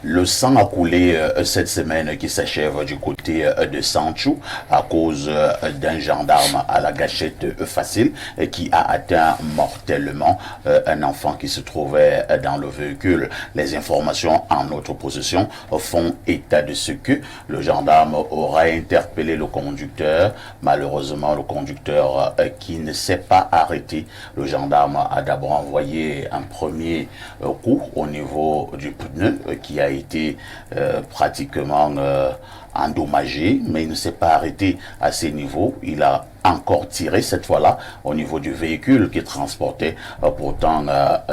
Le sang a coulé cette semaine qui s'achève du côté de Sanchou à cause d'un gendarme à la gâchette facile qui a atteint mortellement un enfant qui se trouvait dans le véhicule. Les informations en notre possession font état de ce que le gendarme aura interpellé le conducteur. Malheureusement, le conducteur qui ne s'est pas arrêté. Le gendarme a d'abord envoyé un premier coup au niveau du pneu qui a été pratiquement endommagé, mais il ne s'est pas arrêté à ces niveaux. Il a encore tiré cette fois-là au niveau du véhicule qui transportait pourtant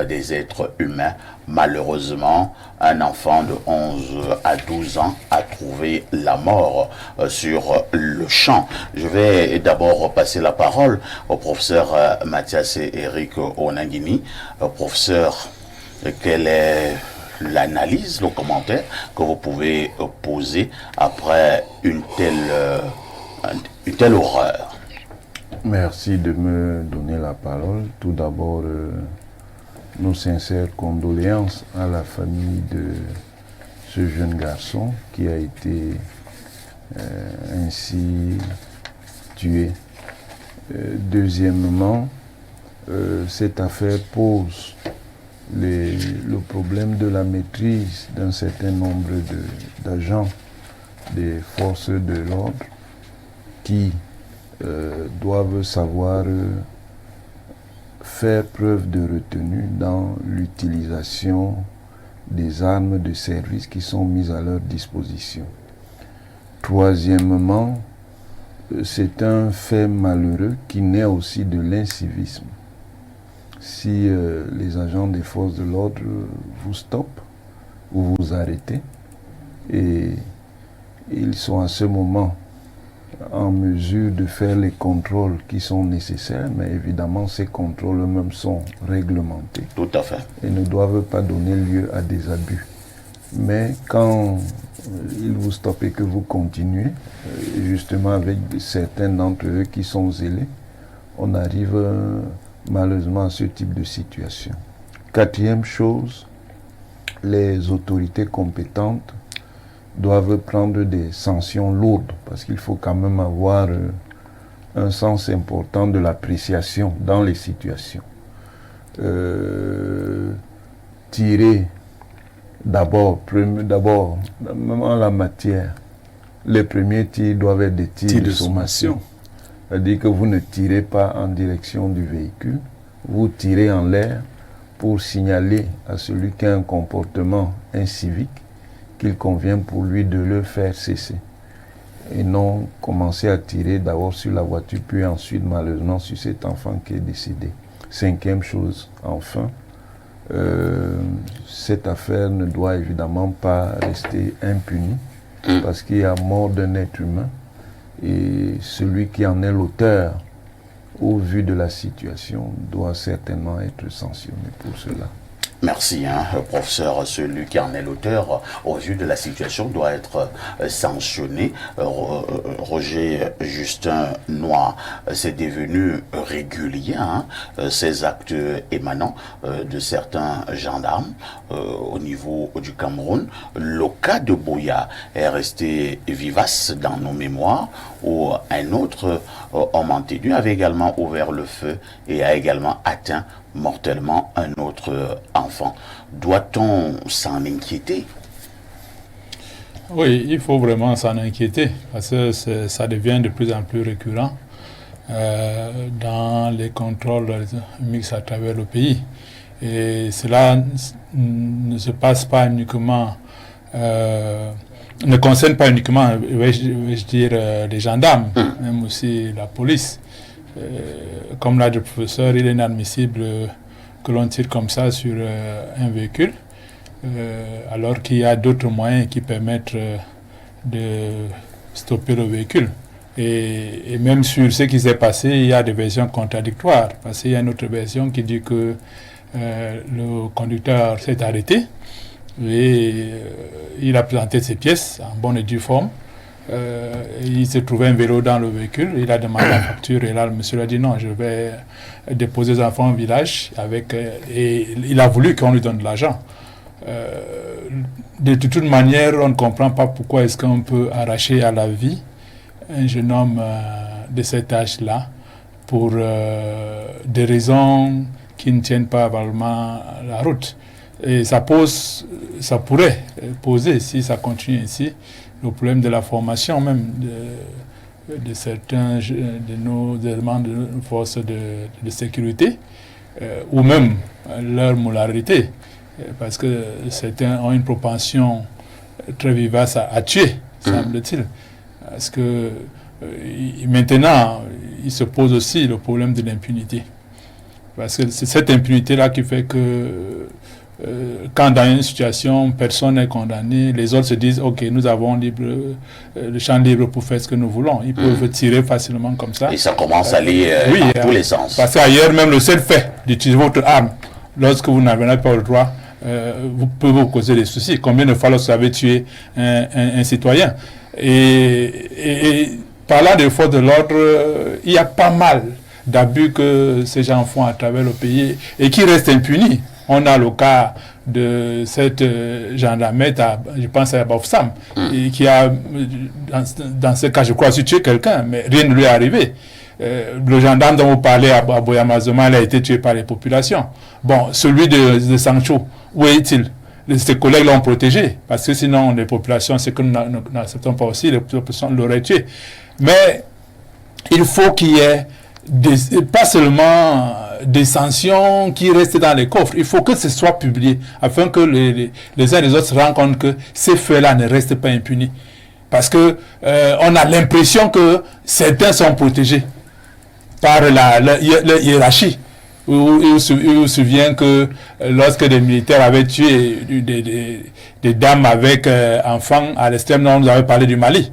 des êtres humains. Malheureusement, un enfant de 11 à 12 ans a trouvé la mort sur le champ. Je vais d'abord passer la parole au professeur Mathias et Eric Onanguini. Professeur, quelle est l'analyse, le commentaire que vous pouvez poser après une telle horreur? Merci de me donner la parole. Tout d'abord, nos sincères condoléances à la famille de ce jeune garçon qui a été ainsi tué. Deuxièmement, cette affaire pose le problème de la maîtrise d'un certain nombre d'agents des forces de l'ordre qui doivent savoir faire preuve de retenue dans l'utilisation des armes de service qui sont mises à leur disposition. Troisièmement, c'est un fait malheureux qui naît aussi de l'incivisme. Si les agents des forces de l'ordre vous stoppent ou vous arrêtez, et ils sont à ce moment en mesure de faire les contrôles qui sont nécessaires, mais évidemment ces contrôles eux-mêmes sont réglementés. Tout à fait. Et ne doivent pas donner lieu à des abus. Mais quand ils vous stoppent et que vous continuez, justement avec certains d'entre eux qui sont zélés, on arrive malheureusement à ce type de situation. Quatrième chose, les autorités compétentes doivent prendre des sanctions lourdes, parce qu'il faut quand même avoir un sens important de l'appréciation dans les situations. Tirer d'abord, même en la matière, les premiers tirs doivent être des tirs de sommation. C'est-à-dire que vous ne tirez pas en direction du véhicule, vous tirez en l'air pour signaler à celui qui a un comportement incivique qu'il convient pour lui de le faire cesser. Et non commencer à tirer d'abord sur la voiture, puis ensuite malheureusement sur cet enfant qui est décédé. Cinquième chose, enfin, cette affaire ne doit évidemment pas rester impunie, parce qu'il y a mort d'un être humain, et celui qui en est l'auteur, au vu de la situation, doit certainement être sanctionné pour cela. Merci, professeur. Celui qui en est l'auteur, au vu de la situation, doit être sanctionné. Roger Justin Noir, c'est devenu régulier, ces actes émanant de certains gendarmes au niveau du Cameroun. Le cas de Boya est resté vivace dans nos mémoires, où un autre homme en tenue avait également ouvert le feu et a également atteint mortellement un autre enfant. Doit-on s'en inquiéter? Oui, il faut vraiment s'en inquiéter, parce que ça devient de plus en plus récurrent dans les contrôles mixtes à travers le pays. Et cela ne se passe pas uniquement, ne concerne pas uniquement, vais-je dire, les gendarmes, même aussi la police. Comme l'a dit le professeur, il est inadmissible que l'on tire comme ça sur un véhicule, alors qu'il y a d'autres moyens qui permettent de stopper le véhicule. Et même sur ce qui s'est passé, il y a des versions contradictoires, parce qu'il y a une autre version qui dit que le conducteur s'est arrêté et il a présenté ses pièces en bonne et due forme. Il se trouvait un vélo dans le véhicule, il a demandé la facture et là le monsieur lui a dit non, je vais déposer les enfants au village et il a voulu qu'on lui donne de l'argent. de toute manière, on ne comprend pas pourquoi est-ce qu'on peut arracher à la vie un jeune homme de cet âge-là pour des raisons qui ne tiennent pas vraiment la route. Et ça pourrait poser, si ça continue ainsi, le problème de la formation même de certains de nos éléments de nos forces de sécurité, ou même leur moralité, parce que certains ont une propension très vivace à tuer, semble-t-il. Parce que maintenant, il se pose aussi le problème de l'impunité. Parce que c'est cette impunité-là qui fait que quand dans une situation, personne n'est condamné, les autres se disent « Ok, nous avons le champ libre pour faire ce que nous voulons ». Ils peuvent tirer facilement comme ça. Et ça commence à aller dans tous les sens. Parce qu'ailleurs, même le seul fait d'utiliser votre arme, lorsque vous n'avez pas le droit, vous pouvez vous causer des soucis. Combien de fois lorsque vous avez tué un citoyen? Et parlant des forces de l'ordre, il y a pas mal d'abus que ces gens font à travers le pays et qui restent impunis. On a le cas de cette gendarmette, je pense à Bafoussam, et qui a, dans ce cas, je crois, tué quelqu'un, mais rien ne lui est arrivé. Le gendarme dont vous parlez à Boyamazoma, il a été tué par les populations. Bon, celui de Sancho, où est-il? Ses collègues l'ont protégé, parce que sinon, les populations, c'est que nous n'acceptons pas aussi, les populations l'auraient tué. Mais il faut qu'il y ait pas seulement des sanctions qui restent dans les coffres, il faut que ce soit publié, afin que les uns et les autres se rendent compte que ces faits-là ne restent pas impunis. Parce que on a l'impression que certains sont protégés par la hiérarchie. Il se souvient que lorsque des militaires avaient tué des dames avec enfants à l'extrême nord, nous avons parlé du Mali.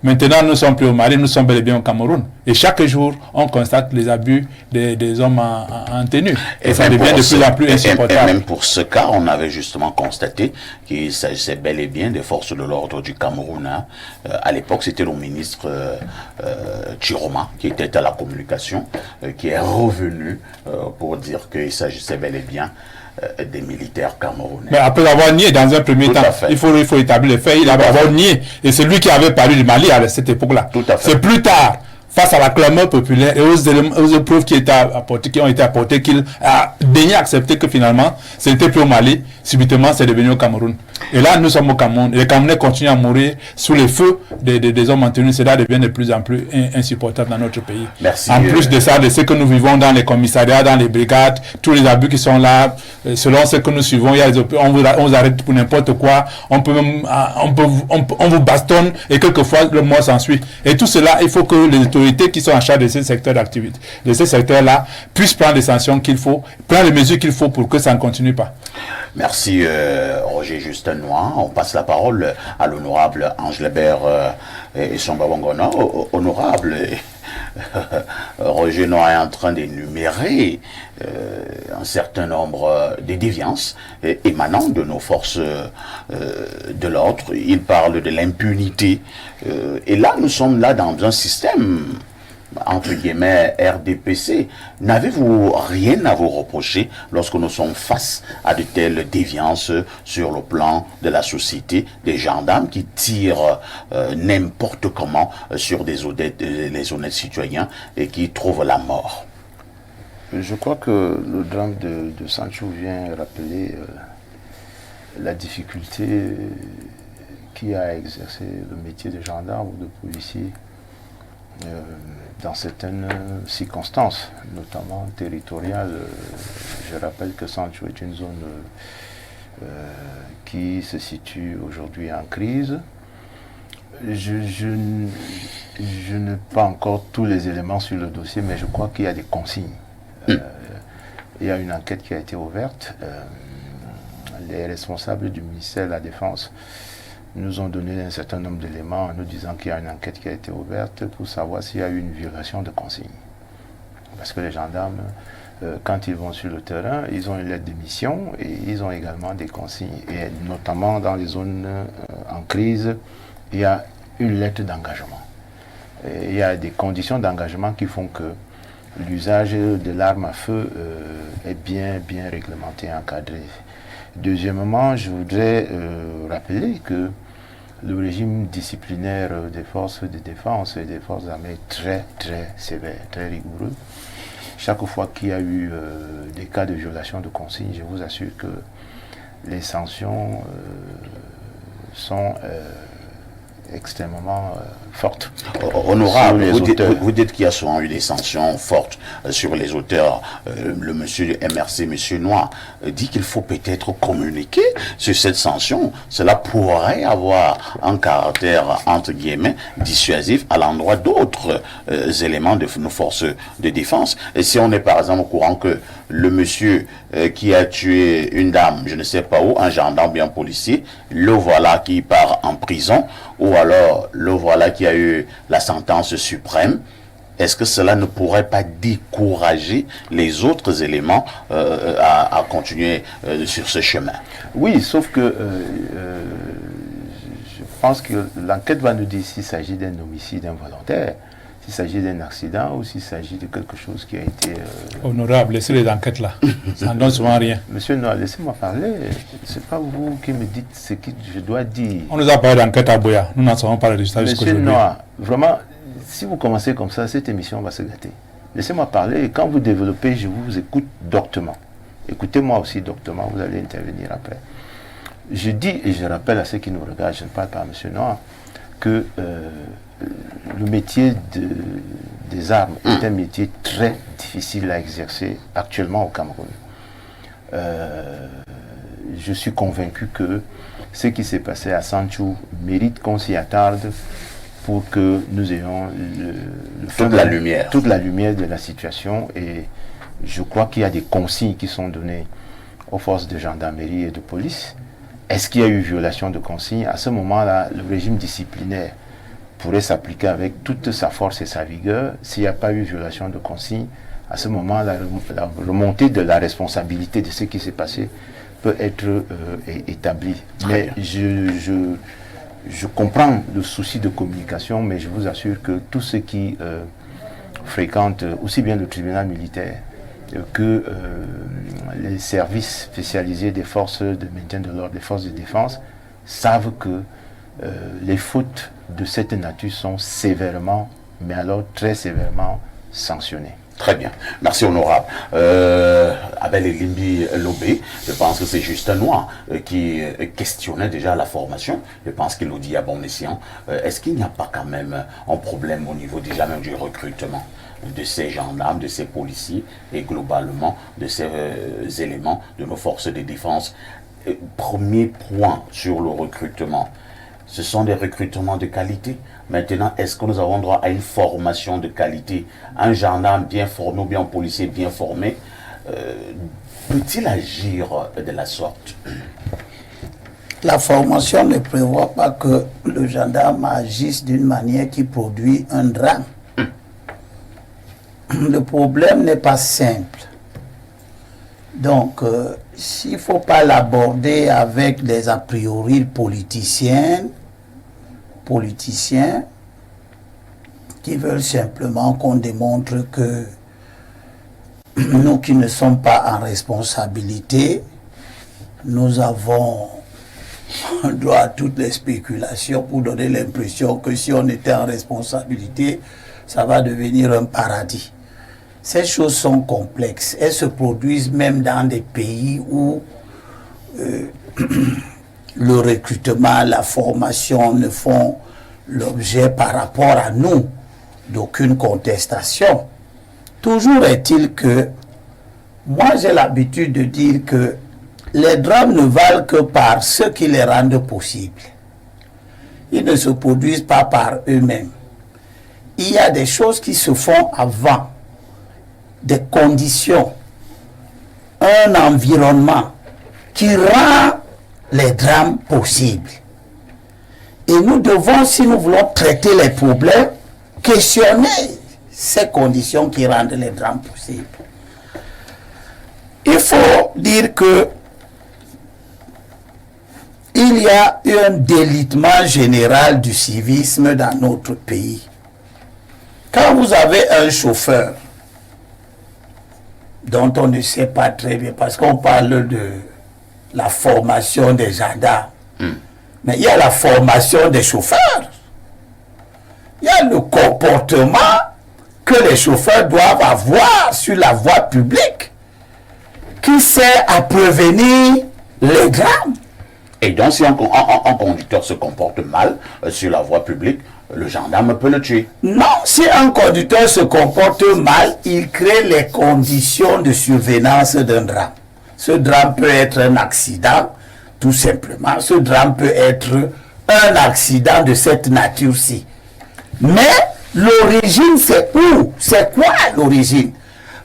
Maintenant, nous ne sommes plus au Mali, nous sommes bel et bien au Cameroun. Et chaque jour, on constate les abus des hommes en tenue. Et ça devient de plus en plus insupportable. Et même pour ce cas, on avait justement constaté qu'il s'agissait bel et bien des forces de l'ordre du Cameroun. Hein. À l'époque, c'était le ministre Chiroma qui était à la communication, qui est revenu pour dire qu'il s'agissait bel et bien des militaires camerounais. Mais après avoir nié dans un premier temps, il faut établir les faits, il a avoir nié. Et c'est lui qui avait parlé du Mali à cette époque-là. C'est plus tard, face à la clameur populaire et aux preuves qui ont été apportées, qu'il a daigné accepter que finalement, ce n'était plus au Mali, subitement c'est devenu au Cameroun. Et là, nous sommes au Cameroun. Et les Camerounais continuent à mourir sous les feux des hommes en tenue. Cela devient de plus en plus insupportable dans notre pays. Merci, en plus de ça, de ce que nous vivons dans les commissariats, dans les brigades, tous les abus qui sont là, selon ce que nous suivons, on vous arrête pour n'importe quoi, on vous bastonne et quelquefois le mort s'ensuit. Et tout cela, il faut que les autorités qui sont en charge de ces secteurs d'activité, de ces secteurs-là, puissent prendre les sanctions qu'il faut, prendre les mesures qu'il faut pour que ça ne continue pas. Merci Roger Justin Noir. On passe la parole à l'honorable Ange Lebert et son Babongono. Honorable, Roger Noir est en train d'énumérer un certain nombre de déviances émanant de nos forces de l'ordre. Il parle de l'impunité. Et là, nous sommes là dans un système entre guillemets RDPC. N'avez-vous rien à vous reprocher lorsque nous sommes face à de telles déviances sur le plan de la société, des gendarmes qui tirent n'importe comment sur les honnêtes citoyens et qui trouvent la mort? Je crois que le drame de Sancho vient rappeler la difficulté qui a exercé le métier de gendarme ou de policier dans certaines circonstances, notamment territoriales. Je rappelle que Sancho est une zone qui se situe aujourd'hui en crise. Je n'ai pas encore tous les éléments sur le dossier, mais je crois qu'il y a des consignes. Il y a une enquête qui a été ouverte. Les responsables du ministère de la Défense nous ont donné un certain nombre d'éléments en nous disant qu'il y a une enquête qui a été ouverte pour savoir s'il y a eu une violation de consignes. Parce que les gendarmes, quand ils vont sur le terrain, ils ont une lettre de mission et ils ont également des consignes. Et notamment dans les zones en crise, il y a une lettre d'engagement. Il y a des conditions d'engagement qui font que l'usage de l'arme à feu est bien réglementé, encadré. Deuxièmement, je voudrais rappeler que le régime disciplinaire des forces de défense et des forces armées est très, très sévère, très rigoureux. Chaque fois qu'il y a eu des cas de violation de consignes, je vous assure que les sanctions sont extrêmement fortes. Honorable, vous dites qu'il y a souvent eu des sanctions fortes sur les auteurs. Le monsieur du MRC, monsieur Noir, dit qu'il faut peut-être communiquer sur cette sanction. Cela pourrait avoir un caractère, entre guillemets, dissuasif à l'endroit d'autres éléments de nos forces de défense. Et si on est par exemple au courant que le monsieur qui a tué une dame, je ne sais pas où, un gendarme bien policier, le voilà qui part en prison, ou alors le voilà qui a eu la sentence suprême, est-ce que cela ne pourrait pas décourager les autres éléments à continuer sur ce chemin? Oui, sauf que je pense que l'enquête va nous dire s'il s'agit d'un homicide involontaire, s'il s'agit d'un accident ou s'il s'agit de quelque chose qui a été... Honorable, laissez les enquêtes là. Ça ne donne souvent rien. Monsieur Noir, laissez-moi parler. C'est pas vous qui me dites ce que je dois dire. On nous a parlé d'enquête à Boya. Nous n'en savons pas les résultats jusqu'à aujourd'hui. Monsieur Noir, vraiment, si vous commencez comme ça, cette émission va se gâter. Laissez-moi parler et quand vous développez, je vous écoute doctement. Écoutez-moi aussi doctement, vous allez intervenir après. Je dis et je rappelle à ceux qui nous regardent, je ne parle pas à monsieur Noir, que le métier des armes est un métier très difficile à exercer actuellement au Cameroun. Je suis convaincu que ce qui s'est passé à Sanchou mérite qu'on s'y attarde pour que nous ayons toute la lumière de la situation. Et je crois qu'il y a des consignes qui sont données aux forces de gendarmerie et de police. Est-ce qu'il y a eu violation de consignes? À ce moment-là, le régime disciplinaire pourrait s'appliquer avec toute sa force et sa vigueur. S'il n'y a pas eu violation de consignes, à ce moment, la remontée de la responsabilité de ce qui s'est passé peut être établie. Mais je comprends le souci de communication, mais je vous assure que tous ceux qui fréquentent aussi bien le tribunal militaire que les services spécialisés des forces de maintien de l'ordre, des forces de défense, savent que les fautes de cette nature sont sévèrement, mais alors très sévèrement sanctionnées. Très bien. Merci, honorable. Abel Elimbi Lobé, je pense que c'est Justin Noir qui questionnait déjà la formation. Je pense qu'il le dit à bon escient. Est-ce qu'il n'y a pas quand même un problème au niveau déjà même du recrutement de ces gendarmes, de ces policiers et globalement de ces éléments de nos forces de défense? Premier point sur le recrutement. Ce sont des recrutements de qualité. Maintenant, est-ce que nous avons droit à une formation de qualité? Un gendarme bien formé ou bien un policier bien formé peut-il agir de la sorte? La formation ne prévoit pas que le gendarme agisse d'une manière qui produit un drame. Le problème n'est pas simple. Donc, s'il ne faut pas l'aborder avec des a priori politiciens qui veulent simplement qu'on démontre que nous qui ne sommes pas en responsabilité, nous avons droit à toutes les spéculations pour donner l'impression que si on était en responsabilité, ça va devenir un paradis. Ces choses sont complexes. Elles se produisent même dans des pays où le recrutement, la formation ne font l'objet par rapport à nous d'aucune contestation. Toujours est-il que moi j'ai l'habitude de dire que les drames ne valent que par ceux qui les rendent possibles. Ils ne se produisent pas par eux-mêmes. Il y a des choses qui se font avant, des conditions, un environnement qui rend les drames possibles. Et nous devons, si nous voulons traiter les problèmes, questionner ces conditions qui rendent les drames possibles. Il faut dire que il y a eu un délitement général du civisme dans notre pays. Quand vous avez un chauffeur dont on ne sait pas très bien, parce qu'on parle la formation des gendarmes. Mais il y a la formation des chauffeurs. Il y a le comportement que les chauffeurs doivent avoir sur la voie publique qui sert à prévenir les drames. Et donc, si un conducteur se comporte mal sur la voie publique, le gendarme peut le tuer. Non, si un conducteur se comporte mal, il crée les conditions de survenance d'un drame. Ce drame peut être un accident, tout simplement. Ce drame peut être un accident de cette nature-ci. Mais l'origine, c'est où? C'est quoi l'origine?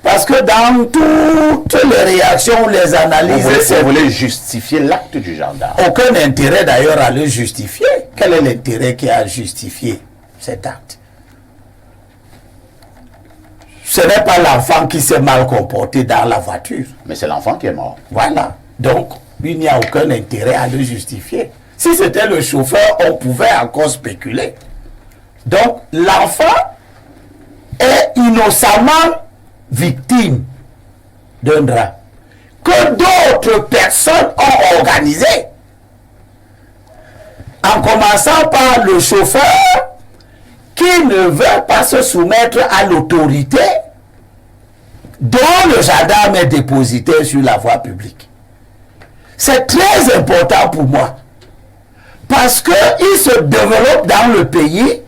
Parce que dans toutes les réactions, les analyses... Vous voulez justifier l'acte du gendarme? Aucun intérêt d'ailleurs à le justifier. Quel est l'intérêt qui a justifié cet acte? Ce n'est pas l'enfant qui s'est mal comporté dans la voiture. Mais c'est l'enfant qui est mort. Voilà. Donc, il n'y a aucun intérêt à le justifier. Si c'était le chauffeur, on pouvait encore spéculer. Donc, l'enfant est innocemment victime d'un drame que d'autres personnes ont organisé. En commençant par le chauffeur qui ne veut pas se soumettre à l'autorité dont le gendarme est dépositaire sur la voie publique. C'est très important pour moi parce qu'il se développe dans le pays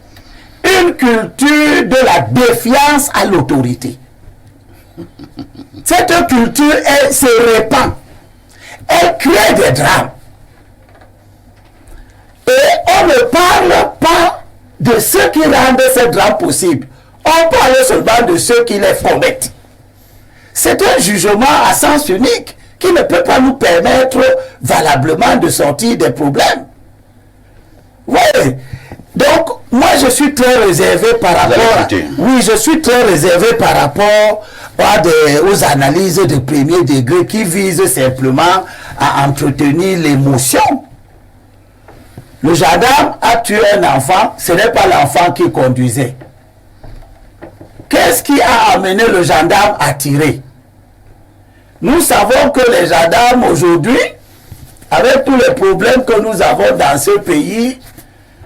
une culture de la défiance à l'autorité. Cette culture, elle se répand. Elle crée des drames. Et on ne parle pas de ceux qui rendent ces drames possibles. On parle seulement de ceux qui les commettent. C'est un jugement à sens unique qui ne peut pas nous permettre valablement de sortir des problèmes. Oui. Donc, moi, je suis très réservé par rapport... Oui, je suis très réservé par rapport aux analyses de premier degré qui visent simplement à entretenir l'émotion. Le gendarme a tué un enfant, ce n'est pas l'enfant qui conduisait. Qu'est-ce qui a amené le gendarme à tirer? Nous savons que les gendarmes aujourd'hui, avec tous les problèmes que nous avons dans ce pays,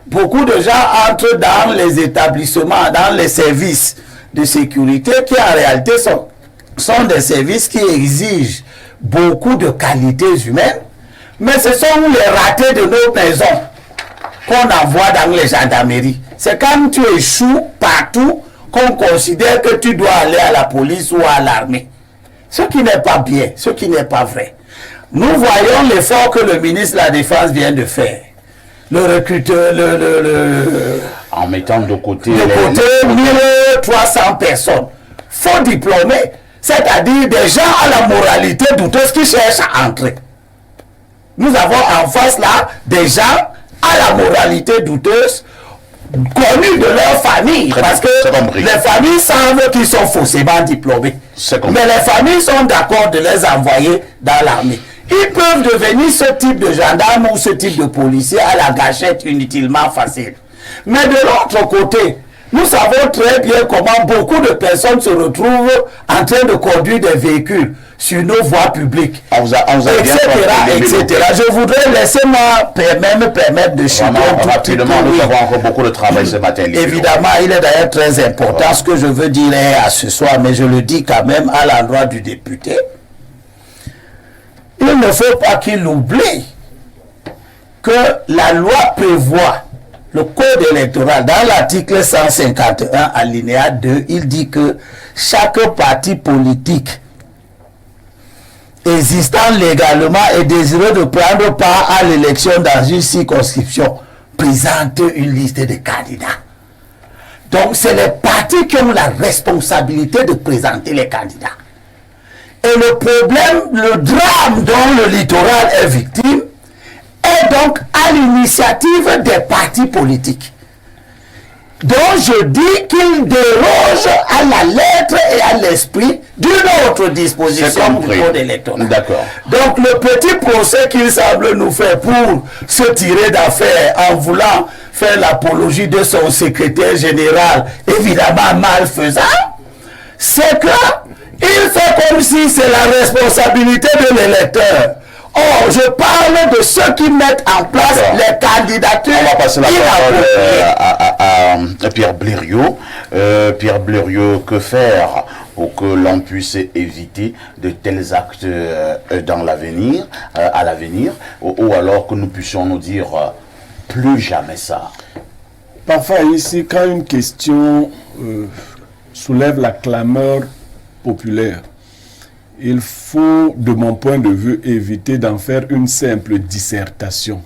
beaucoup de gens entrent dans les établissements, dans les services de sécurité qui en réalité sont des services qui exigent beaucoup de qualités humaines, mais ce sont les ratés de nos maisons qu'on envoie dans les gendarmeries. C'est quand tu échoues partout qu'on considère que tu dois aller à la police ou à l'armée. Ce qui n'est pas bien, ce qui n'est pas vrai. Nous voyons l'effort que le ministre de la Défense vient de faire. Le recruteur, en mettant de côté 1300 personnes, faux diplômés, c'est-à-dire des gens à la moralité douteuse qui cherchent à entrer. Nous avons en face là des gens à la moralité douteuse, connus de leur famille, parce que les familles savent qu'ils sont faussément diplômés. Mais les familles sont d'accord de les envoyer dans l'armée. Ils peuvent devenir ce type de gendarme ou ce type de policier à la gâchette inutilement facile. Mais de l'autre côté, nous savons très bien comment beaucoup de personnes se retrouvent en train de conduire des véhicules sur nos voies publiques, etc. Je voudrais laisser-moi me permettre de chuter rapidement. Nous avons encore beaucoup de travail ce matin. Évidemment, il est d'ailleurs très important. Ce que je veux dire à ce soir, mais je le dis quand même à l'endroit du député. Il ne faut pas qu'il oublie que la loi prévoit, le code électoral, dans l'article 151, alinéa 2, il dit que chaque parti politique existant légalement et désireux de prendre part à l'élection dans une circonscription présente une liste de candidats. Donc, c'est les partis qui ont la responsabilité de présenter les candidats. Et le problème, le drame dont le littoral est victime, est donc à l'initiative des partis politiques. Donc je dis qu'il déroge à la lettre et à l'esprit d'une autre disposition du code électoral. Donc le petit procès qu'il semble nous faire pour se tirer d'affaire en voulant faire l'apologie de son secrétaire général, évidemment malfaisant, c'est que il fait comme si c'est la responsabilité de l'électeur. Oh, je parle de ceux qui mettent en place les candidatures. On va passer la parole à Pierre Blériot. Pierre Blériot, que faire pour que l'on puisse éviter de tels actes dans l'avenir, à l'avenir, ou alors que nous puissions nous dire plus jamais ça? Parfois ici, quand une question soulève la clameur populaire, il faut, de mon point de vue, éviter d'en faire une simple dissertation.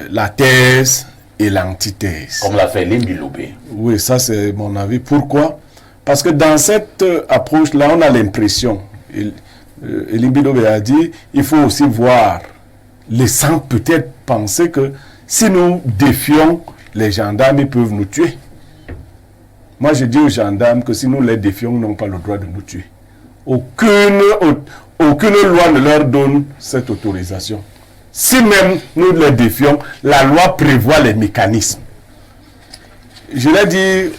La thèse et l'antithèse. Comme l'a fait Limbi Loubé. Oui, ça c'est mon avis. Pourquoi? Parce que dans cette approche-là, on a l'impression, Limbi Loubé a dit, il faut aussi voir, laissant peut-être penser que si nous défions les gendarmes, ils peuvent nous tuer. Moi, je dis aux gendarmes que si nous les défions, ils n'ont pas le droit de nous tuer. Aucune loi ne leur donne cette autorisation. Si même nous les défions, la loi prévoit les mécanismes. Je l'ai dit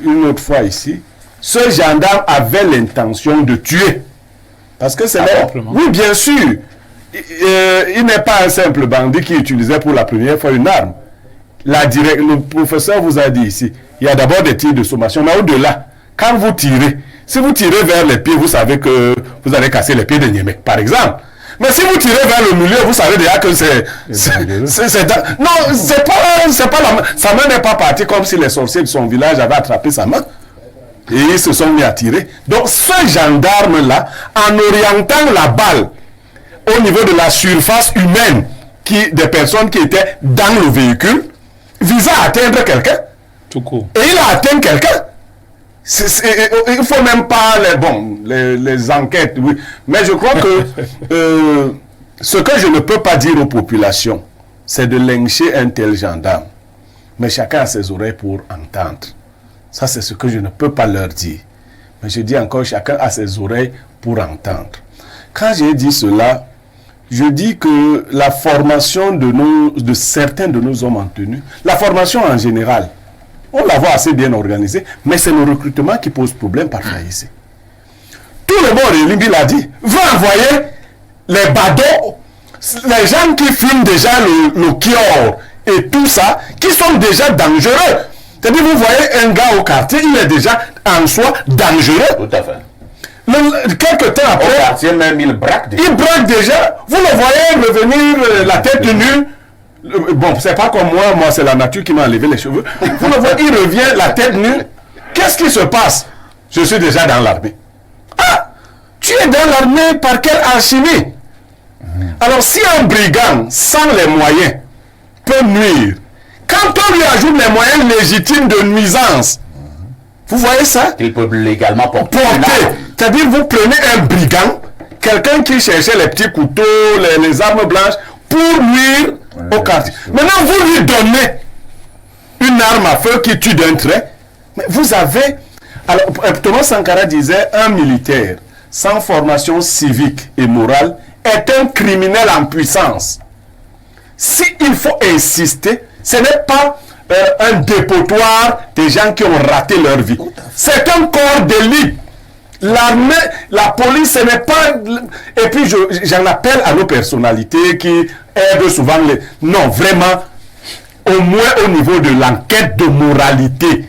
une autre fois ici, ce gendarme avait l'intention de tuer. Parce que c'est oui, bien sûr. Il n'est pas un simple bandit qui utilisait pour la première fois une arme. Le professeur vous a dit ici, il y a d'abord des tirs de sommation, mais au-delà, quand vous tirez, si vous tirez vers les pieds, vous savez que vous allez casser les pieds de Niémé, par exemple. Mais si vous tirez vers le milieu, vous savez déjà que non, c'est pas la main. Sa main n'est pas partie comme si les sorciers de son village avaient attrapé sa main. Et ils se sont mis à tirer. Donc ce gendarme-là, en orientant la balle au niveau de la surface humaine des personnes qui étaient dans le véhicule, visait à atteindre quelqu'un. Tout court. Et il a atteint quelqu'un. Il ne faut même pas les enquêtes, oui. Mais je crois que ce que je ne peux pas dire aux populations, c'est de lyncher un tel gendarme. Mais chacun a ses oreilles pour entendre. Ça, c'est ce que je ne peux pas leur dire. Mais je dis encore, chacun a ses oreilles pour entendre. Quand j'ai dit cela, je dis que la formation de certains de nos hommes en tenue, la formation en général, on la voit assez bien organisée, mais c'est le recrutement qui pose problème parfois ici. Tout le monde, Limbi l'a dit, veut envoyer les badauds, les gens qui fument déjà le kior et tout ça, qui sont déjà dangereux. C'est-à-dire, vous voyez un gars au quartier, il est déjà en soi dangereux. Tout à fait. Quelques temps après, au quartier même, il braque déjà. Il braque déjà. Vous le voyez revenir la tête nue. Bon, c'est pas comme moi c'est la nature qui m'a enlevé les cheveux. Vous le voyez, il revient la tête nue. Qu'est-ce qui se passe? Je suis déjà dans l'armée. Ah, tu es dans l'armée par quelle alchimie? Alors, si un brigand, sans les moyens, peut nuire, quand on lui ajoute les moyens légitimes de nuisance, vous voyez ça? Il peut légalement porter. C'est-à-dire, vous prenez un brigand, quelqu'un qui cherchait les petits couteaux, les armes blanches, pour nuire au quartier. Maintenant, vous lui donnez une arme à feu qui tue d'un trait. Mais vous avez... Alors, Thomas Sankara disait, un militaire sans formation civique et morale est un criminel en puissance. S'il faut insister, ce n'est pas un dépotoir des gens qui ont raté leur vie. C'est un corps d'élite. L'armée, la police, ce n'est pas... Et puis, j'en appelle à nos personnalités qui aident souvent les... Non, vraiment, au moins au niveau de l'enquête de moralité,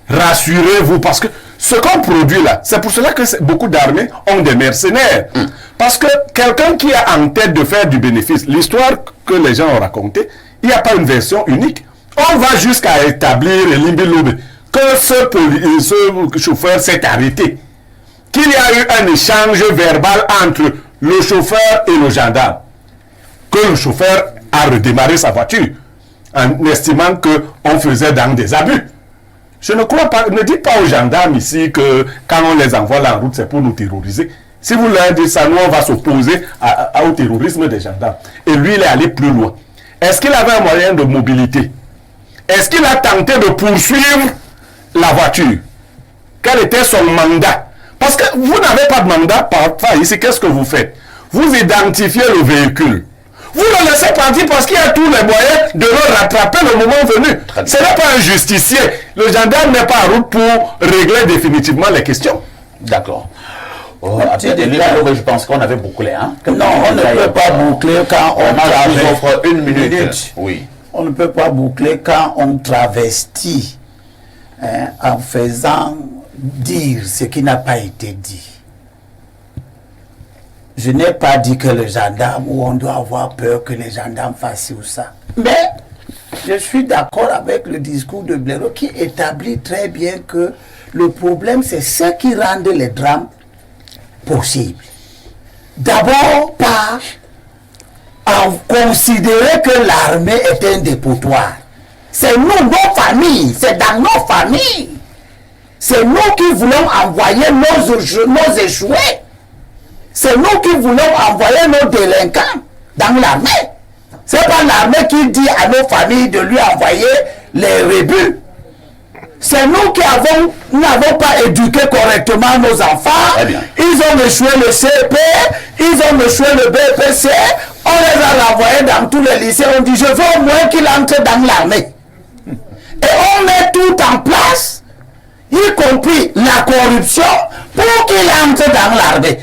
rassurez-vous, parce que ce qu'on produit là, c'est pour cela que beaucoup d'armées ont des mercenaires. Parce que quelqu'un qui a en tête de faire du bénéfice, l'histoire que les gens ont racontée, il n'y a pas une version unique. On va jusqu'à établir Limbi Loubé que ce chauffeur s'est arrêté, qu'il y a eu un échange verbal entre le chauffeur et le gendarme, que le chauffeur a redémarré sa voiture en estimant qu'on faisait dans des abus. Je ne crois pas, ne dites pas aux gendarmes ici que quand on les envoie en route, c'est pour nous terroriser. Si vous leur dites ça, nous on va s'opposer au terrorisme des gendarmes. Et lui, il est allé plus loin. Est-ce qu'il avait un moyen de mobilité? Est-ce qu'il a tenté de poursuivre la voiture? Quel était son mandat? Parce que vous n'avez pas de mandat parfois ici, qu'est-ce que vous faites? Vous identifiez le véhicule. Vous le laissez partir parce qu'il y a tous les moyens de le rattraper le moment venu. Ce n'est pas un justicier. Le gendarme n'est pas en route pour régler définitivement les questions. D'accord. Je pense qu'on avait bouclé. Hein? Non, on ne peut pas boucler quand on offre une minute. Oui. On ne peut pas boucler quand on travestit en faisant dire ce qui n'a pas été dit. Je n'ai pas dit que le gendarme, ou on doit avoir peur que les gendarmes fassent ci ou ça. Mais je suis d'accord avec le discours de Blaireau qui établit très bien que le problème, c'est ce qui rend les drames possibles. D'abord, par en considérer que l'armée est un dépotoir. C'est nous, nos familles, c'est dans nos familles. C'est nous qui voulons envoyer nos échoués. C'est nous qui voulons envoyer nos délinquants dans l'armée. C'est pas l'armée qui dit à nos familles de lui envoyer les rébus. C'est nous qui n'avons pas éduqué correctement nos enfants. Ils ont échoué le CEP, ils ont échoué le BPC. On les a renvoyés dans tous les lycées. On dit, je veux au moins qu'il entre dans l'armée. Et on met tout en place, y compris la corruption, pour qu'il entre dans l'armée.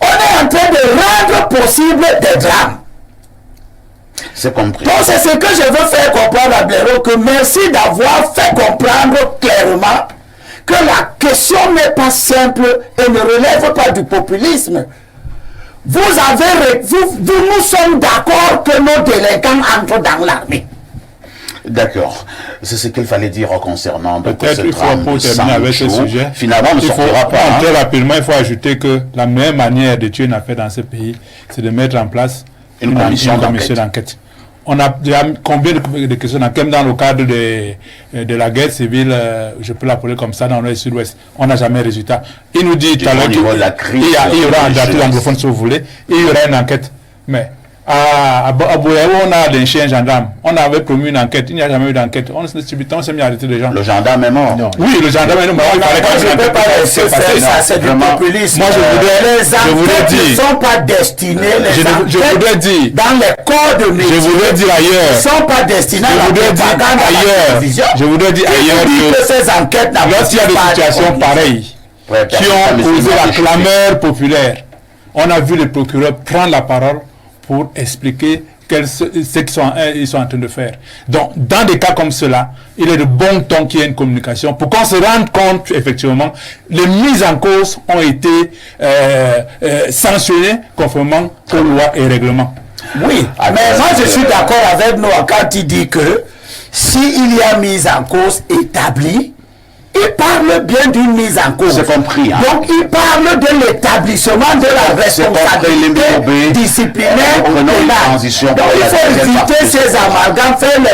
On est en train de rendre possible des drames. C'est compris. Donc c'est ce que je veux faire comprendre à Blaireau, que merci d'avoir fait comprendre clairement que la question n'est pas simple et ne relève pas du populisme. Nous sommes d'accord que nos délinquants entrent dans l'armée. D'accord. C'est ce qu'il fallait dire concernant peut-être il faut pour terminer avec ce sujet. Finalement, on ne sortira pas. Très rapidement, il faut ajouter que la meilleure manière de tuer une affaire dans ce pays, c'est de mettre en place une commission d'enquête. On a déjà combien de questions même dans le cadre de la guerre civile, je peux l'appeler comme ça, dans l'Ouest Sud-Ouest. On n'a jamais résultat. Il nous dit tout à l'heure qu'il y aura un article anglophone si vous voulez, il y aura une enquête. Mais à Boyao, on a des chiens gendarmes. On avait promis une enquête, il n'y a jamais eu d'enquête. On s'est mis à arrêter les gens. Le gendarme est mort. Non. Oui, le gendarme est mort. Je ne peux pas laisser ça, c'est du populisme. Moi, je voudrais dire, ne sont pas destinés, je voudrais dire, dans les corps de métier. Je voudrais dire ailleurs. Ils ne sont pas destinés à la propagande à la télévision. Je voudrais dire ailleurs que ces enquêtes n'ont pas. Lorsqu'il y a des situations pareilles qui ont causé la clameur populaire, on a vu les procureurs prendre la parole pour expliquer ce qu'ils sont en train de faire. Donc, dans des cas comme cela, il est de bon ton qu'il y ait une communication pour qu'on se rende compte, effectivement, les mises en cause ont été sanctionnées conformément aux lois et règlements. Oui, mais moi je suis d'accord avec Noah quand il dit que s'il y a mise en cause établie, il parle bien d'une mise en cause. C'est compris. Hein? Donc, il parle de l'établissement de la responsabilité disciplinaire pénale. Donc, il faut éviter ces amalgames, faire les